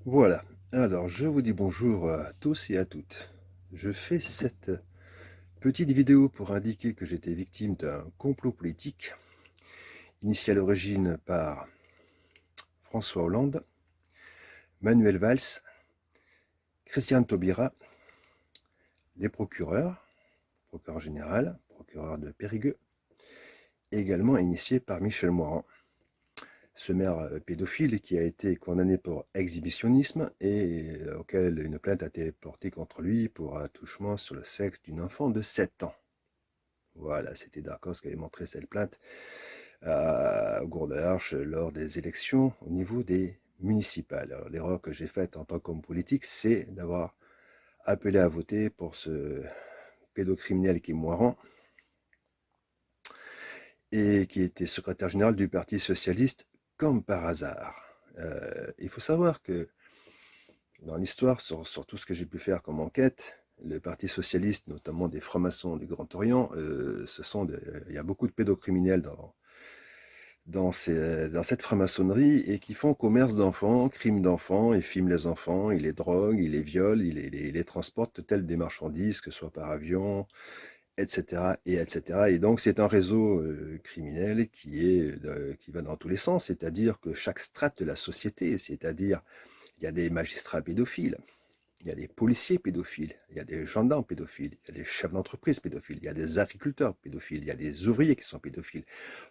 Voilà, alors je vous dis bonjour à tous et à toutes. Je fais cette petite vidéo pour indiquer que j'étais victime d'un complot politique, initié à l'origine par François Hollande, Manuel Valls, Christiane Taubira, les procureur général, procureur de Périgueux, et également initié par Michel Moirand, ce maire pédophile qui a été condamné pour exhibitionnisme et auquel une plainte a été portée contre lui pour attouchement sur le sexe d'une enfant de 7 ans. Voilà, c'était Darcos qui avait montré cette plainte au Gourdarche lors des élections au niveau des municipales. Alors, l'erreur que j'ai faite en tant qu'homme politique, c'est d'avoir appelé à voter pour ce pédocriminel qui est Moirand et qui était secrétaire général du Parti socialiste comme par hasard. Il faut savoir que dans l'histoire, sur tout ce que j'ai pu faire comme enquête, le Parti socialiste, notamment des francs-maçons du Grand Orient, il y a beaucoup de pédocriminels dans cette franc-maçonnerie et qui font commerce d'enfants, crime d'enfants, ils filment les enfants, ils les droguent, ils les violent, ils les transportent telles des marchandises, que ce soit par avion, etc. et etc. Et donc c'est un réseau criminel qui va dans tous les sens, c'est-à-dire que chaque strate de la société, c'est-à-dire il y a des magistrats pédophiles, il y a des policiers pédophiles, il y a des gendarmes pédophiles, il y a des chefs d'entreprise pédophiles, il y a des agriculteurs pédophiles, il y a des ouvriers qui sont pédophiles.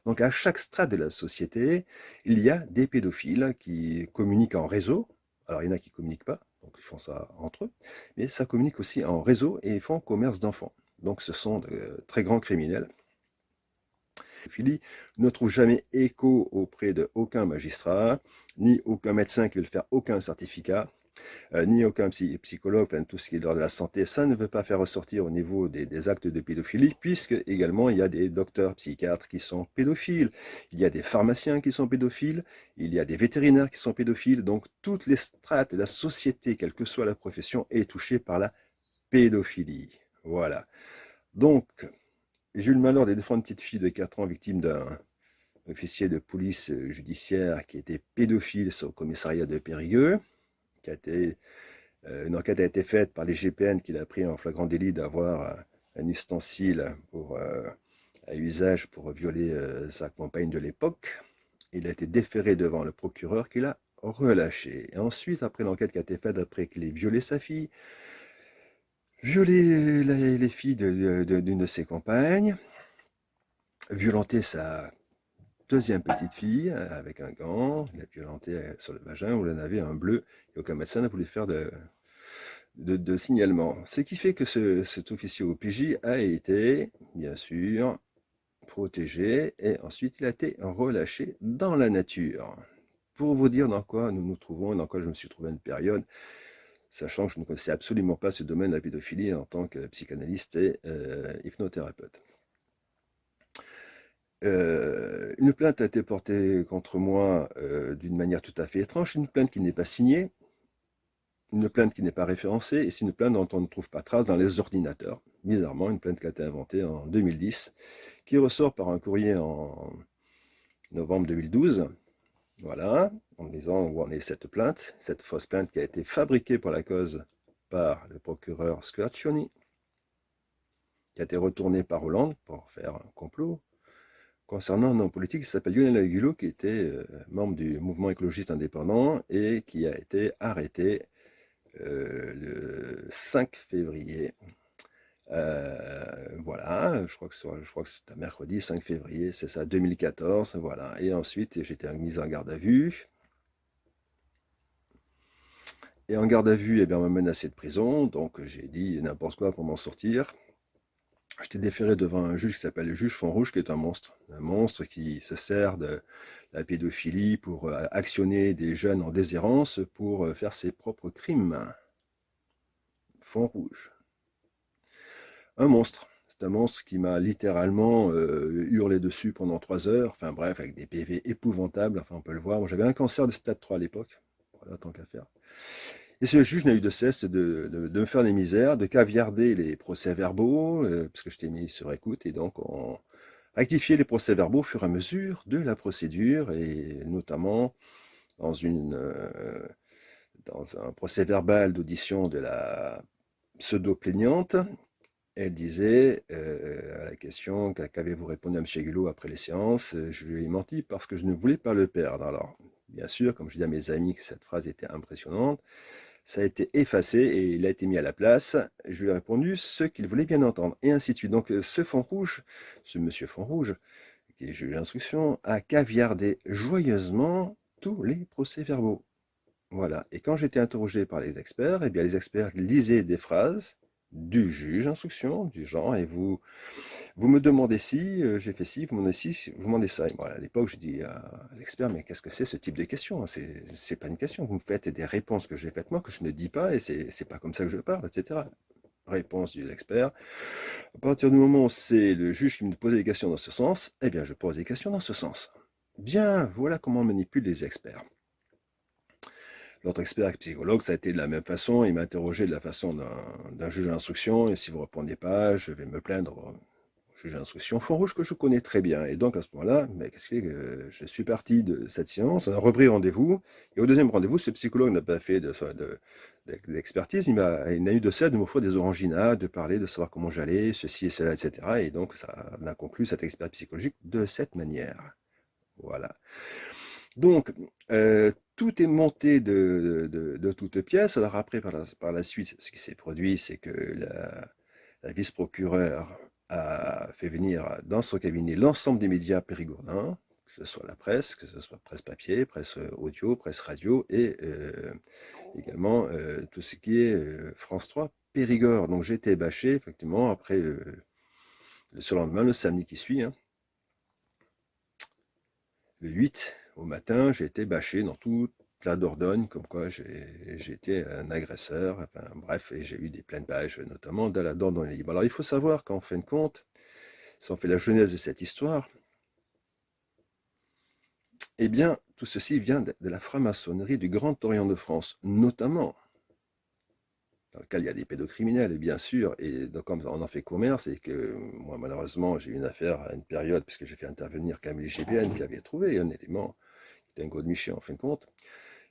Donc à chaque strate de la société, il y a des pédophiles qui communiquent en réseau. Alors il y en a qui ne communiquent pas, donc ils font ça entre eux, mais ça communique aussi en réseau et ils font commerce d'enfants. Donc ce sont de très grands criminels. Pédophilie ne trouve jamais écho auprès de aucun magistrat, ni aucun médecin qui veut faire aucun certificat, ni aucun psychologue, enfin, tout ce qui est de l'ordre de la santé, ça ne veut pas faire ressortir au niveau des actes de pédophilie, puisque également il y a des docteurs psychiatres qui sont pédophiles, il y a des pharmaciens qui sont pédophiles, il y a des vétérinaires qui sont pédophiles, donc toutes les strates de la société, quelle que soit la profession, est touchée par la pédophilie. Voilà. Donc, j'ai eu le malheur de défendre une petite fille de 4 ans victime d'un officier de police judiciaire qui était pédophile sur le commissariat de Périgueux, qui a été une enquête a été faite par les GPN qu'il a pris en flagrant délit d'avoir un ustensile à usage pour violer sa compagne de l'époque. Il a été déféré devant le procureur qui l'a relâché. Et ensuite, après l'enquête qui a été faite, après qu'il ait violé sa fille, violé les filles d'une de ses compagnes, violenté sa deuxième petite fille avec un gant, il l'a violenté sur le vagin où elle en avait un bleu, et aucun médecin n'a voulu faire de signalement. Ce qui fait que cet officier OPJ a été, bien sûr, protégé et ensuite il a été relâché dans la nature. Pour vous dire dans quoi nous nous trouvons et dans quoi je me suis trouvé à une période, sachant que je ne connaissais absolument pas ce domaine de la pédophilie en tant que psychanalyste et hypnothérapeute. Une plainte a été portée contre moi d'une manière tout à fait étrange, une plainte qui n'est pas signée, une plainte qui n'est pas référencée, et c'est une plainte dont on ne trouve pas trace dans les ordinateurs. Bizarrement, une plainte qui a été inventée en 2010, qui ressort par un courrier en novembre 2012, voilà, en disant où en est cette fausse plainte qui a été fabriquée pour la cause par le procureur Squarcioni, qui a été retournée par Hollande pour faire un complot, concernant un homme politique qui s'appelle Lionel Aguilo, qui était membre du mouvement écologiste indépendant et qui a été arrêté le 5 février. Voilà, je crois que c'est un mercredi 5 février, c'est ça, 2014, voilà. Et ensuite, j'étais mis en garde à vue. Et en garde à vue, eh bien, on m'a menacé de prison, donc j'ai dit n'importe quoi pour m'en sortir. J'étais déféré devant un juge qui s'appelle le juge Fond-Rouge, qui est un monstre qui se sert de la pédophilie pour actionner des jeunes en déshérence pour faire ses propres crimes. Fond-Rouge. Un monstre. C'est un monstre qui m'a littéralement hurlé dessus pendant 3 heures, enfin bref, avec des PV épouvantables, enfin on peut le voir. Moi j'avais un cancer de stade 3 à l'époque, voilà, tant qu'à faire. Et ce juge n'a eu de cesse de me faire des misères, de caviarder les procès-verbaux, parce que je t'ai mis sur écoute, et donc on rectifiait les procès-verbaux au fur et à mesure de la procédure, et notamment dans dans un procès-verbal d'audition de la pseudo-plaignante, elle disait à la question qu'avez-vous répondu à M. Hulot après les séances, je lui ai menti parce que je ne voulais pas le perdre. Alors, bien sûr, comme je dis à mes amis que cette phrase était impressionnante, ça a été effacé et il a été mis à la place. Je lui ai répondu ce qu'il voulait bien entendre, et ainsi de suite. Donc, ce fond rouge, ce monsieur fond rouge, qui est juge d'instruction, a caviardé joyeusement tous les procès-verbaux. Voilà. Et quand j'étais interrogé par les experts, eh bien, les experts lisaient des phrases du juge d'instruction, du genre, et vous me demandez si, j'ai fait ci, vous me demandez si, vous me demandez ça. Et moi, à l'époque, je dis à l'expert, mais qu'est-ce que c'est ce type de question? C'est pas une question. Vous me faites des réponses que j'ai faites moi, que je ne dis pas, et c'est pas comme ça que je parle, etc. Réponse de l'expert. À partir du moment où c'est le juge qui me posait des questions dans ce sens, eh bien, je pose des questions dans ce sens. Bien, voilà comment on manipule les experts. L'autre expert psychologue, ça a été de la même façon. Il m'a interrogé de la façon d'un juge d'instruction, et si vous ne répondez pas, je vais me plaindre au juge d'instruction. Fond rouge que je connais très bien. Et donc, à ce moment-là, qu'est-ce que je suis parti de cette séance, on a repris rendez-vous, et au deuxième rendez-vous, ce psychologue n'a pas fait d'expertise, il n'a eu de cesse de m'offrir des oranginas, de parler, de savoir comment j'allais, ceci et cela, etc. Et donc, ça, on a conclu cet expert psychologique de cette manière. Voilà. Donc, tout est monté de toutes pièces. Alors après, par la suite, ce qui s'est produit, c'est que la vice-procureure a fait venir dans son cabinet l'ensemble des médias périgourdins, que ce soit la presse, que ce soit presse papier, presse audio, presse radio, et également tout ce qui est France 3 Périgord. Donc j'ai été bâché, effectivement, après le surlendemain, le samedi qui suit, hein, le 8 au matin, j'ai été bâché dans toute la Dordogne, comme quoi j'ai été un agresseur, enfin bref, et j'ai eu des pleines pages, notamment dans la Dordogne libre. Alors il faut savoir qu'en fin de compte, si on fait la genèse de cette histoire, eh bien, tout ceci vient de la franc-maçonnerie du Grand Orient de France, notamment, dans lequel il y a des pédocriminels, et bien sûr, et donc comme on en fait commerce, et que moi, malheureusement, j'ai eu une affaire à une période, puisque j'ai fait intervenir Camille GBN, qui avait trouvé un élément, qui était un godemiché en fin de compte,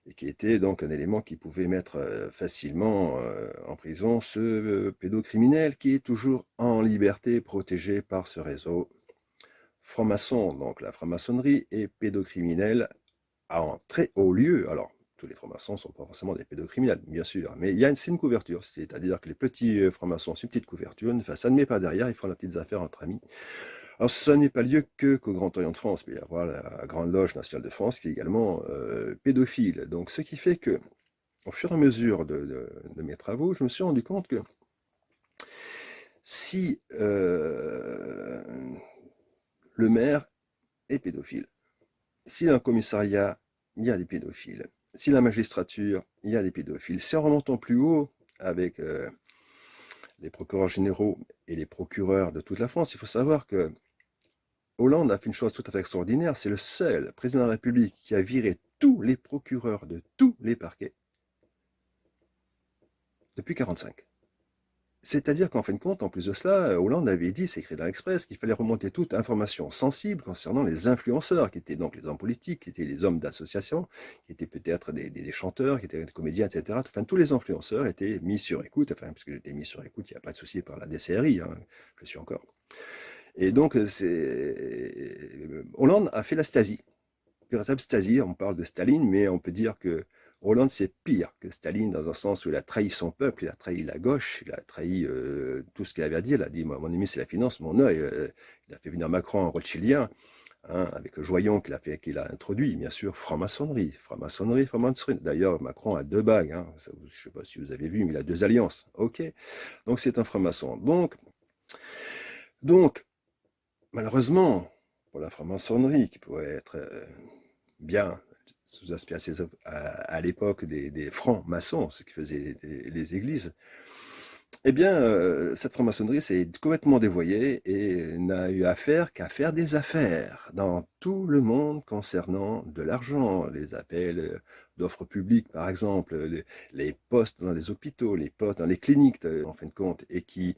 et qui était donc un élément qui pouvait mettre facilement en prison ce pédocriminel qui est toujours en liberté, protégé par ce réseau franc-maçon. Donc la franc-maçonnerie est pédocriminelle en très haut lieu. Alors, tous les francs-maçons ne sont pas forcément des pédocriminels, bien sûr, mais c'est une couverture, c'est-à-dire que les petits francs-maçons, c'est une petite couverture, ça ne met pas derrière, ils font leurs petites affaires entre amis. Alors, ça n'est pas lieu qu'au Grand Orient de France, il peut y avoir la Grande Loge nationale de France qui est également pédophile. Donc, ce qui fait que, au fur et à mesure de mes travaux, je me suis rendu compte que si le maire est pédophile, si dans un commissariat, il y a des pédophiles, si la magistrature, il y a des pédophiles, si en remontant plus haut avec les procureurs généraux et les procureurs de toute la France, il faut savoir que Hollande a fait une chose tout à fait extraordinaire, c'est le seul président de la République qui a viré tous les procureurs de tous les parquets depuis 1945. C'est-à-dire qu'en fin de compte, en plus de cela, Hollande avait dit, c'est écrit dans l'Express, qu'il fallait remonter toute information sensible concernant les influenceurs, qui étaient donc les hommes politiques, qui étaient les hommes d'association, qui étaient peut-être des chanteurs, qui étaient des comédiens, etc. Enfin, tous les influenceurs étaient mis sur écoute, enfin, puisque j'étais mis sur écoute, il n'y a pas de souci par la DCRI, hein, je suis encore. Et donc, Hollande a fait la Stasi, véritable Stasi, on parle de Staline, mais on peut dire que Hollande, c'est pire que Staline dans un sens où il a trahi son peuple, il a trahi la gauche, il a trahi tout ce qu'il avait à dire. Il a dit, mon ennemi, c'est la finance, mon œil. Il a fait venir Macron en rothschildien, hein, avec Joyon qu'il a introduit, bien sûr, franc-maçonnerie, franc-maçonnerie, franc-maçonnerie. D'ailleurs, Macron a deux bagues, hein, je ne sais pas si vous avez vu, mais il a deux alliances. Ok, donc c'est un franc-maçon. Donc, malheureusement, pour la franc-maçonnerie, qui pourrait être bien sous-aspect à l'époque des francs-maçons, ce qui faisaient les églises, eh bien, cette franc-maçonnerie s'est complètement dévoyée et n'a eu affaire qu'à faire des affaires dans tout le monde concernant de l'argent, les appels d'offres publiques, par exemple, les postes dans les hôpitaux, les postes dans les cliniques, en fin de compte, et qui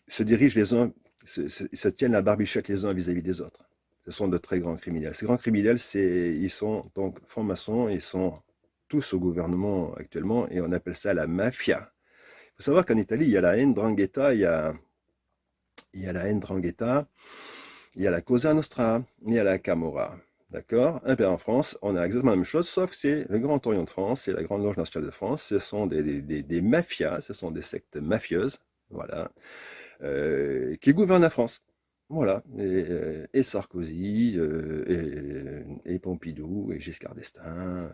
se dirigent les uns, se tiennent la barbichette les uns vis-à-vis des autres. Ce sont de très grands criminels. Ces grands criminels, ils sont donc francs-maçons, ils sont tous au gouvernement actuellement, et on appelle ça la mafia. Il faut savoir qu'en Italie, il y a la 'ndrangheta, il y a la 'ndrangheta, il y a la Cosa Nostra, il y a la Camorra. D'accord? Et bien en France, on a exactement la même chose, sauf que c'est le Grand Orient de France, c'est la Grande Loge nationale de France, ce sont des mafias, ce sont des sectes mafieuses, voilà, qui gouvernent la France. Voilà, et Sarkozy, et Pompidou, et Giscard d'Estaing,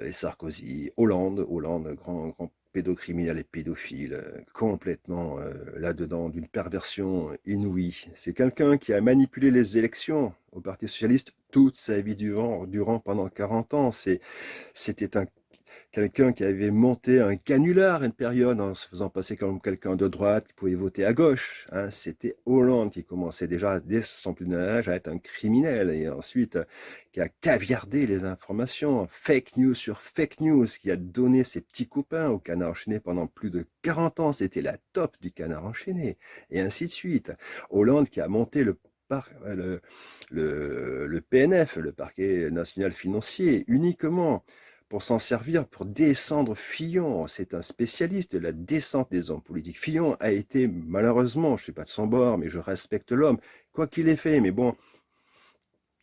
et Sarkozy, Hollande, grand pédocriminel et pédophile, complètement là-dedans, d'une perversion inouïe. C'est quelqu'un qui a manipulé les élections au Parti socialiste toute sa vie durant pendant 40 ans. C'était quelqu'un qui avait monté un canular à une période en se faisant passer comme quelqu'un de droite qui pouvait voter à gauche. Hein. C'était Hollande qui commençait déjà dès son plus jeune âge à être un criminel et ensuite qui a caviardé les informations, fake news sur fake news, qui a donné ses petits copains au Canard enchaîné pendant plus de 40 ans. C'était la top du Canard enchaîné et ainsi de suite. Hollande qui a monté le PNF, le parquet national financier, uniquement pour s'en servir pour descendre Fillon. C'est un spécialiste de la descente des hommes politiques. Fillon a été, malheureusement, je ne suis pas de son bord, mais je respecte l'homme, quoi qu'il ait fait, mais bon,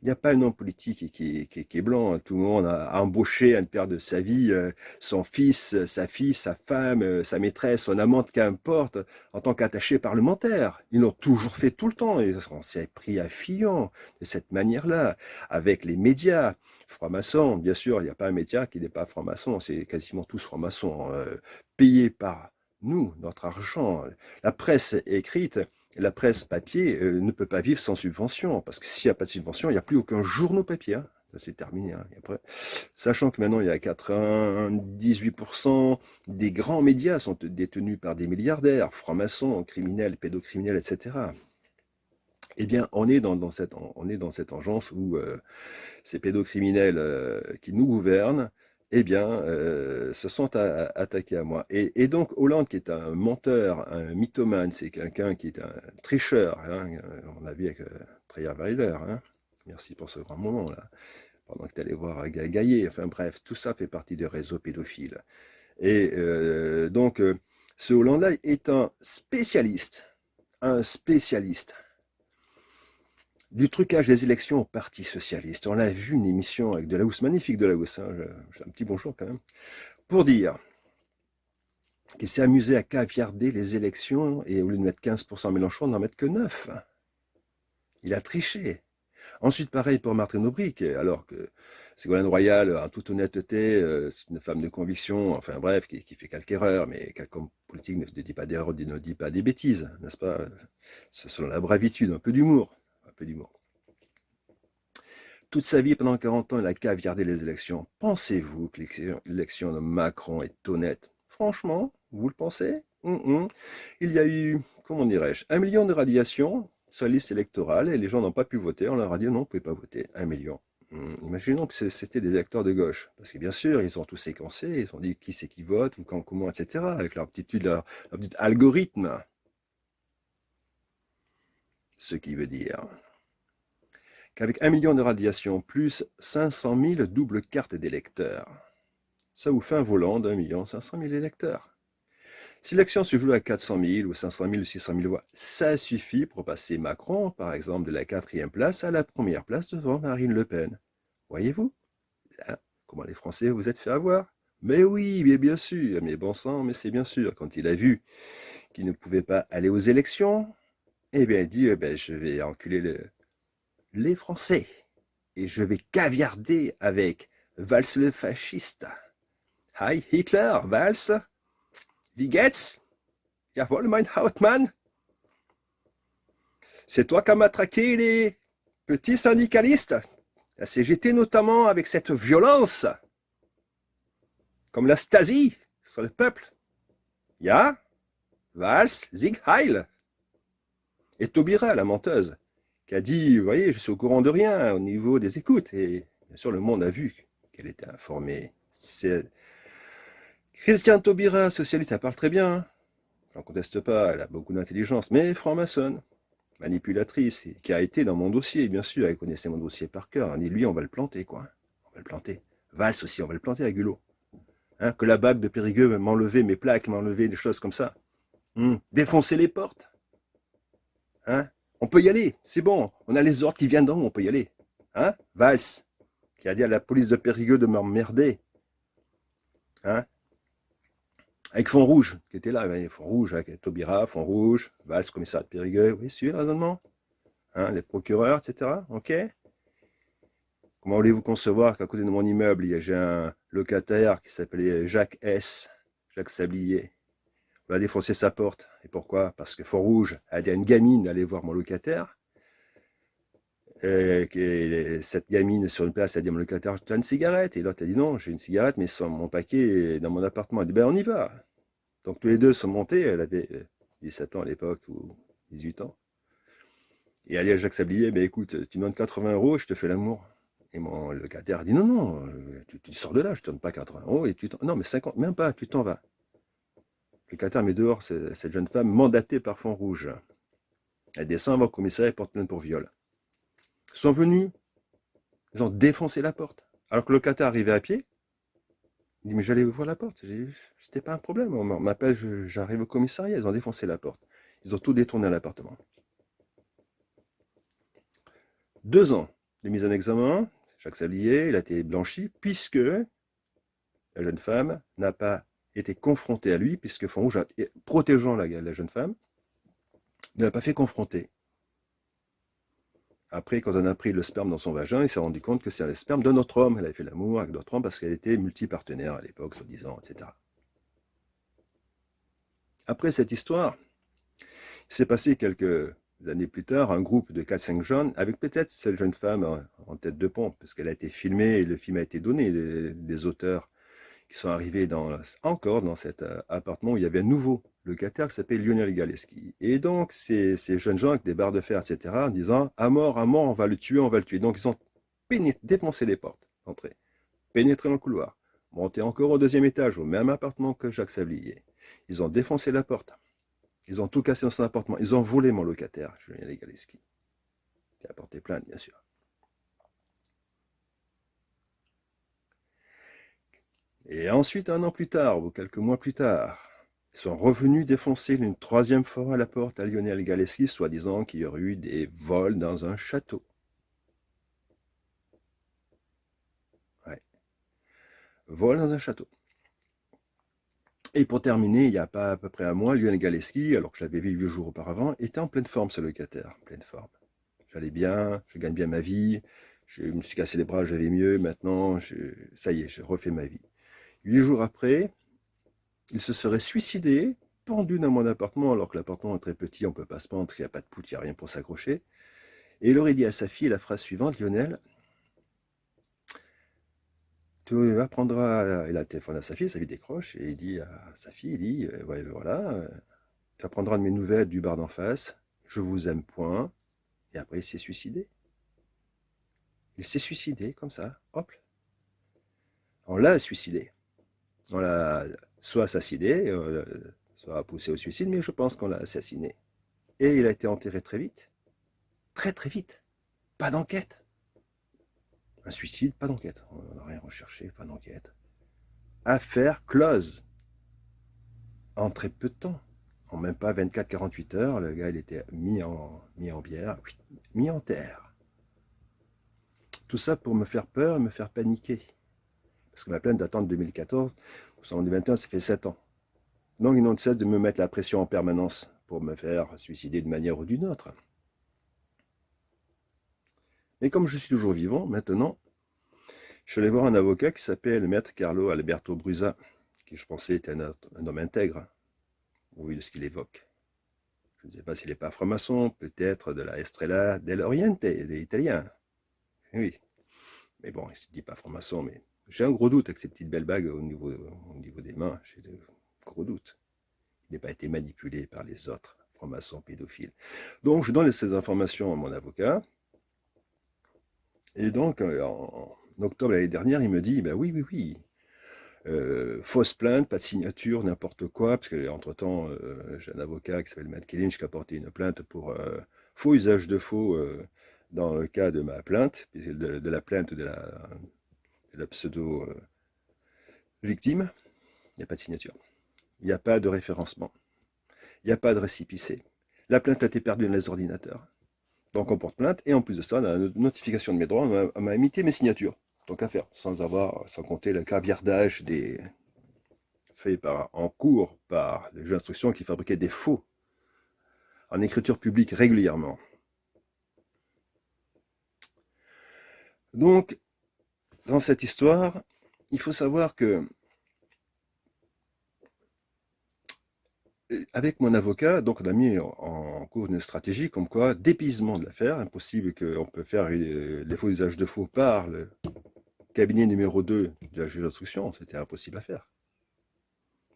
il n'y a pas un homme politique qui est blanc. Tout le monde a embauché à une période de sa vie son fils, sa fille, sa femme, sa maîtresse, son amante, qu'importe, en tant qu'attaché parlementaire. Ils l'ont toujours fait tout le temps. Et on s'est pris à Fillon de cette manière-là, avec les médias. Francs-maçons, bien sûr, il n'y a pas un média qui n'est pas franc-maçon. C'est quasiment tous francs-maçons, payés par nous, notre argent. La presse écrite, la presse papier ne peut pas vivre sans subvention, parce que s'il n'y a pas de subvention, il n'y a plus aucun journal papier. Hein. Ça, c'est terminé. Hein. Et après, sachant que maintenant, il y a 98% des grands médias sont détenus par des milliardaires, francs-maçons, criminels, pédocriminels, etc. Eh bien, on est dans cette engeance où ces pédocriminels qui nous gouvernent, eh bien, se sont attaqués à moi. Et donc, Hollande, qui est un menteur, un mythomane, c'est quelqu'un qui est un tricheur, hein, on l'a vu avec Trierweiler, hein. Merci pour ce grand moment, là, pendant que tu allais voir Gaillet, enfin bref, tout ça fait partie des réseaux pédophiles. Et donc, ce Hollande-là est un spécialiste du trucage des élections au Parti socialiste. On l'a vu, une émission avec Delahousse, magnifique Delahousse, hein, j'ai un petit bonjour quand même, pour dire qu'il s'est amusé à caviarder les élections et au lieu de mettre 15% Mélenchon, n'en mettre que 9. Il a triché. Ensuite, pareil pour Martine Aubry, alors que Ségolène Royal, en toute honnêteté, c'est une femme de conviction, enfin bref, qui fait quelques erreurs, mais quelqu'un politique ne dit pas d'erreurs, ne dit pas des bêtises, n'est-ce pas? C'est selon la bravitude, un peu d'humour. Toute sa vie, pendant 40 ans, il a caviardé les élections. Pensez-vous que l'élection de Macron est honnête? Franchement, vous le pensez? Il y a eu, comment dirais-je, 1 million de radiations sur la liste électorale et les gens n'ont pas pu voter. On leur a dit non, vous ne pouvez pas voter. 1 million. Imaginons que c'était des électeurs de gauche. Parce que bien sûr, ils ont tous séquencé, ils ont dit qui c'est qui vote, ou quand, comment, etc. Avec leur petit algorithme. Ce qui veut dire qu'avec 1 million de radiations plus 500 000 doubles cartes d'électeurs, ça vous fait un volant d'1 500 000 électeurs. Si l'élection se joue à 400 000 ou 500 000 ou 600 000 voix, ça suffit pour passer Macron, par exemple, de la 4e place à la 1re place devant Marine Le Pen. Voyez-vous hein, comment les Français vous êtes fait avoir? Mais oui, bien sûr, mais bon sang, mais c'est bien sûr. Quand il a vu qu'il ne pouvait pas aller aux élections, eh bien il dit, je vais enculer les Français. Et je vais caviarder avec Valls le fasciste. Hi Hitler, Valls. Wie geht's? Jawohl, mein Hauptmann. C'est toi qui as matraqué les petits syndicalistes. La CGT notamment avec cette violence. Comme la Stasi sur le peuple. Ja, Valls, Sieg Heil. Et Taubira, la menteuse, qui a dit, vous voyez, je suis au courant de rien au niveau des écoutes. Et bien sûr, le monde a vu qu'elle était informée. Christiane Taubira, socialiste, elle parle très bien. Hein. Je n'en conteste pas, elle a beaucoup d'intelligence, mais franc-maçonne, manipulatrice, qui a été dans mon dossier, bien sûr, elle connaissait mon dossier par cœur. Et lui, on va le planter, quoi. On va le planter. Valls aussi, on va le planter à Gulot. Hein, que la BAC de Périgueux m'enlevait mes plaques, m'enlevait des choses comme ça. Défoncer les portes. Hein, on peut y aller, c'est bon. On a les ordres qui viennent d'en haut, on peut y aller. Hein, Valls, qui a dit à la police de Périgueux de m'emmerder. Hein, avec Fond Rouge, qui était là, Fond Rouge, avec Taubira, Fond Rouge, Valls, commissaire de Périgueux, oui, suivez le raisonnement. Hein, les procureurs, etc. Ok. Comment voulez-vous concevoir qu'à côté de mon immeuble, j'ai un locataire qui s'appelait Jacques S., Jacques Sablier. On va défoncer sa porte. Et pourquoi? Parce que Fond Rouge a dit à une gamine d'aller voir mon locataire. Et cette gamine sur une place a dit à mon locataire, tu as une cigarette? Et l'autre a dit non, j'ai une cigarette, mais mon paquet est dans mon appartement. Elle dit, ben on y va. Donc tous les deux sont montés, elle avait 17 ans à l'époque, ou 18 ans. Et elle dit à Jacques Sablier, ben écoute, tu me donnes 80 € et je te fais l'amour. Et mon locataire a dit, non, non, tu sors de là, je ne te donne pas 80 € et tu t'en... Non, mais 50, même pas, tu t'en vas. Le locataire met dehors cette jeune femme mandatée par Fond Rouge. Elle descend, va au commissariat et porte plainte pour viol. Ils sont venus, ils ont défoncé la porte. Alors que le locataire arrivait à pied, il dit, mais j'allais ouvrir la porte. C'était pas un problème, on m'appelle, j'arrive au commissariat, ils ont défoncé la porte. Ils ont tout détourné à l'appartement. 2 ans de mise en examen, Jacques Sablier, il a été blanchi, puisque la jeune femme n'a pas été confrontée à lui, puisque Fond Rouge, protégeant la jeune femme, ne l'a pas fait confronter. Après, quand on a pris le sperme dans son vagin, il s'est rendu compte que c'est le sperme d'un autre homme. Elle avait fait l'amour avec d'autres hommes parce qu'elle était multipartenaire à l'époque, soi-disant, etc. Après cette histoire, il s'est passé quelques années plus tard un groupe de 4-5 jeunes, avec peut-être cette jeune femme en tête de pont, parce qu'elle a été filmée et le film a été donné, des auteurs qui sont arrivés encore dans cet appartement où il y avait un nouveau locataire qui s'appelait Lionel Galeski. Et donc, ces jeunes gens avec des barres de fer, etc., en disant à mort, on va le tuer, on va le tuer. Donc, ils ont défoncé les portes d'entrée, pénétré dans le couloir, monté encore au 2e étage, au même appartement que Jacques Sablier. Ils ont défoncé la porte. Ils ont tout cassé dans son appartement. Ils ont volé mon locataire, Lionel Galeski, qui a porté plainte, bien sûr. Et ensuite, 1 an plus tard, ou quelques mois plus tard, ils sont revenus défoncer une 3e fois la porte à Lionel Galeski, soi-disant qu'il y aurait eu des vols dans un château. Ouais. Vol dans un château. Et pour terminer, il n'y a pas à peu près un mois, Lionel Galeski, alors que je l'avais vu 8 jours auparavant, était en pleine forme, ce locataire, pleine forme. J'allais bien, je gagne bien ma vie, je me suis cassé les bras, j'avais mieux, maintenant, ça y est, je refais ma vie. 8 jours après, il se serait suicidé, pendu dans mon appartement, alors que l'appartement est très petit, on ne peut pas se pendre, il n'y a pas de poutre, il n'y a rien pour s'accrocher. Et il aurait dit à sa fille la phrase suivante, Lionel, tu apprendras, il a le téléphone à sa fille décroche, et il dit à sa fille, il dit, ouais, voilà, tu apprendras de mes nouvelles du bar d'en face, je vous aime point, et après il s'est suicidé. Il s'est suicidé, comme ça, hop. On l'a suicidé. On l'a soit assassiné, soit poussé au suicide, mais je pense qu'on l'a assassiné. Et il a été enterré très vite. Très très vite. Pas d'enquête. Un suicide, pas d'enquête. On n'a rien recherché, pas d'enquête. Affaire close. En très peu de temps. En même pas 24-48 heures, le gars il était mis en bière, mis en terre. Tout ça pour me faire peur, me faire paniquer. Parce que ma plainte date de 2014, en 2021, ça fait 7 ans. Donc ils n'ont de cesse de me mettre la pression en permanence pour me faire suicider d'une manière ou d'une autre. Mais comme je suis toujours vivant, maintenant, je suis allé voir un avocat qui s'appelle Maître Carlo Alberto Brusa, qui je pensais était un homme intègre, au vu de ce qu'il évoque. Je ne sais pas s'il n'est pas franc-maçon, peut-être de la Estrella dell'Oriente, des Italiens. Oui, mais bon, il ne se dit pas franc-maçon, mais j'ai un gros doute avec ces petites belles bagues au niveau des mains, j'ai de gros doutes. Il n'a pas été manipulé par les autres francs-maçons pédophiles. Donc, je donne ces informations à mon avocat. Et donc, en octobre l'année dernière, il me dit, ben oui, fausse plainte, pas de signature, n'importe quoi, parce qu'entre-temps, j'ai un avocat qui s'appelle Matt Killinch qui a porté une plainte pour faux usage de faux dans le cas de ma plainte, de la plainte de la pseudo-victime, il n'y a pas de signature. Il n'y a pas de référencement. Il n'y a pas de récépissé. La plainte a été perdue dans les ordinateurs. Donc on porte plainte, et en plus de ça, on a une notification de mes droits, on m'a imité mes signatures. Tant qu'à faire, sans compter le caviardage fait en cours par les juges d'instruction qui fabriquaient des faux en écriture publique régulièrement. Donc, dans cette histoire, il faut savoir que avec mon avocat, donc on a mis en cours une stratégie comme quoi d'épuisement de l'affaire. Impossible qu'on peut faire des faux usages de faux par le cabinet numéro 2 de la juge d'instruction. C'était impossible à faire.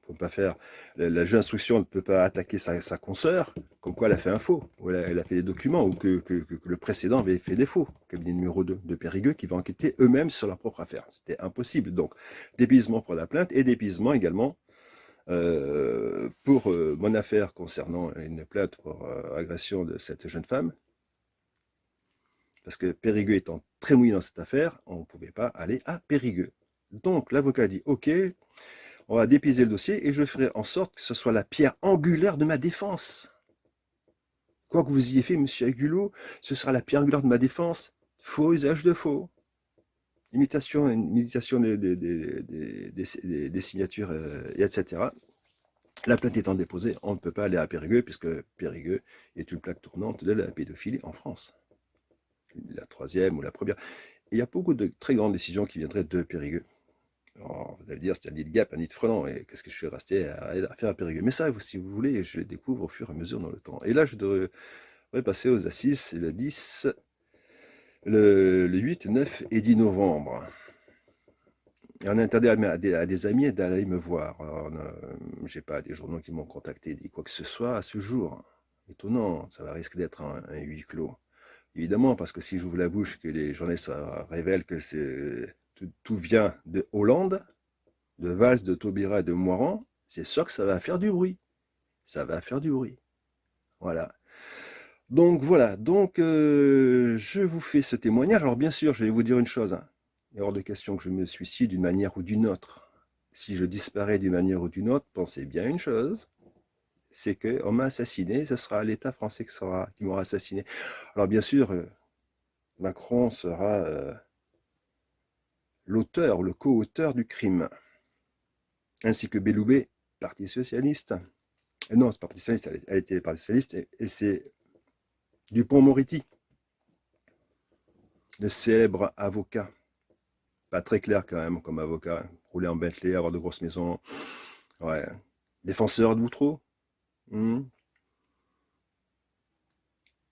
On peut pas faire. La juge d'instruction ne peut pas attaquer sa consoeur comme quoi elle a fait un faux, ou elle a fait des documents, ou que le précédent avait fait des faux. Cabinet numéro 2 de Périgueux qui va enquêter eux-mêmes sur leur propre affaire. C'était impossible. Donc, d'épuisement pour la plainte et d'épuisement également pour mon affaire concernant une plainte pour agression de cette jeune femme, parce que Périgueux étant très mouillé dans cette affaire, on ne pouvait pas aller à Périgueux. Donc l'avocat dit ok, on va dépiser le dossier et je ferai en sorte que ce soit la pierre angulaire de ma défense. Quoi que vous ayez fait, monsieur Agulot, ce sera la pierre angulaire de ma défense. Faux usage de faux. Imitation des signatures, etc. La plainte étant déposée, on ne peut pas aller à Périgueux, puisque Périgueux est une plaque tournante de la pédophilie en France. La troisième ou la première. Et il y a beaucoup de très grandes décisions qui viendraient de Périgueux. Alors, vous allez dire, c'est un nid de Gap, un nid de Frelan, et qu'est-ce que je suis resté à faire à Périgueux? Mais ça, si vous voulez, je le découvre au fur et à mesure dans le temps. Et là, je devrais passer aux assises le 10, le 8, 9 et 10 novembre. Et on a interdit à des amis d'aller me voir. Je n'ai pas des journaux qui m'ont contacté, dit quoi que ce soit à ce jour. Étonnant, ça va risquer d'être un huis clos. Évidemment, parce que si j'ouvre la bouche, que les journalistes révèlent que tout vient de Hollande, de Valls, de Taubira et de Moiran, c'est sûr que ça va faire du bruit. Ça va faire du bruit. Voilà. Donc voilà, je vous fais ce témoignage. Alors bien sûr, je vais vous dire une chose, hein. Il est hors de question que je me suicide d'une manière ou d'une autre. Si je disparais d'une manière ou d'une autre, pensez bien une chose, c'est qu'on m'a assassiné, ce sera l'État français qui m'aura assassiné. Alors bien sûr, Macron sera l'auteur ou le co-auteur du crime, ainsi que Belloubet, Parti Socialiste. Non, c'est pas Parti Socialiste, elle était Parti Socialiste, et c'est Dupond-Moretti, le célèbre avocat. Pas très clair quand même comme avocat. Rouler en Bentley, avoir de grosses maisons. Ouais. Défenseur d'Outreau. Il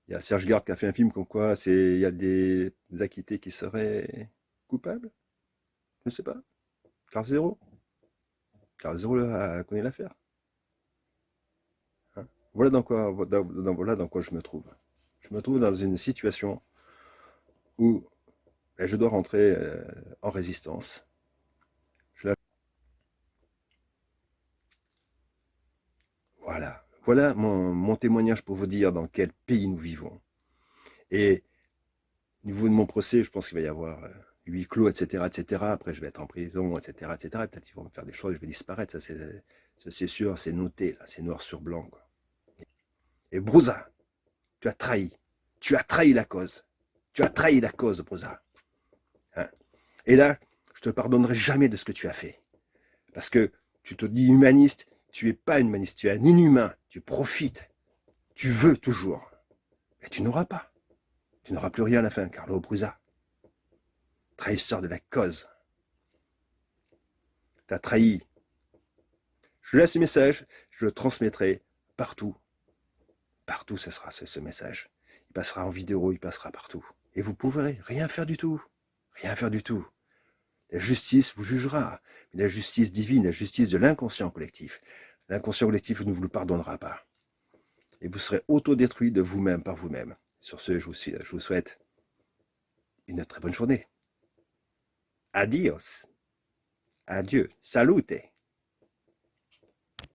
y a Serge Garde qui a fait un film comme quoi il y a des acquittés qui seraient coupables. Je ne sais pas. Car zéro. Car zéro connaît l'affaire. Hein. Voilà dans quoi je me trouve. Je me trouve dans une situation où je dois rentrer en résistance. Voilà. Voilà mon témoignage pour vous dire dans quel pays nous vivons. Et au niveau de mon procès, je pense qu'il va y avoir huis clos, etc., etc. Après, je vais être en prison, etc., etc. Peut-être qu'ils vont me faire des choses, je vais disparaître. Ça, c'est sûr, c'est noté, là, c'est noir sur blanc, quoi. Et Brouza, tu as trahi. Tu as trahi la cause. Tu as trahi la cause, Brouza. Hein? Et là, je te pardonnerai jamais de ce que tu as fait. Parce que tu te dis humaniste, tu n'es pas humaniste, tu es un inhumain. Tu profites. Tu veux toujours. Et tu n'auras pas. Tu n'auras plus rien à la fin, Carlo Brouza. Trahisseur de la cause. Tu as trahi. Je laisse le message, je le transmettrai partout. Partout, ce sera ce message. Il passera en vidéo, il passera partout. Et vous pourrez rien faire du tout. Rien faire du tout. La justice vous jugera. Mais la justice divine, la justice de l'inconscient collectif. L'inconscient collectif ne vous le pardonnera pas. Et vous serez autodétruit de vous-même par vous-même. Sur ce, je vous souhaite une très bonne journée. Adios. Adieu. Salute.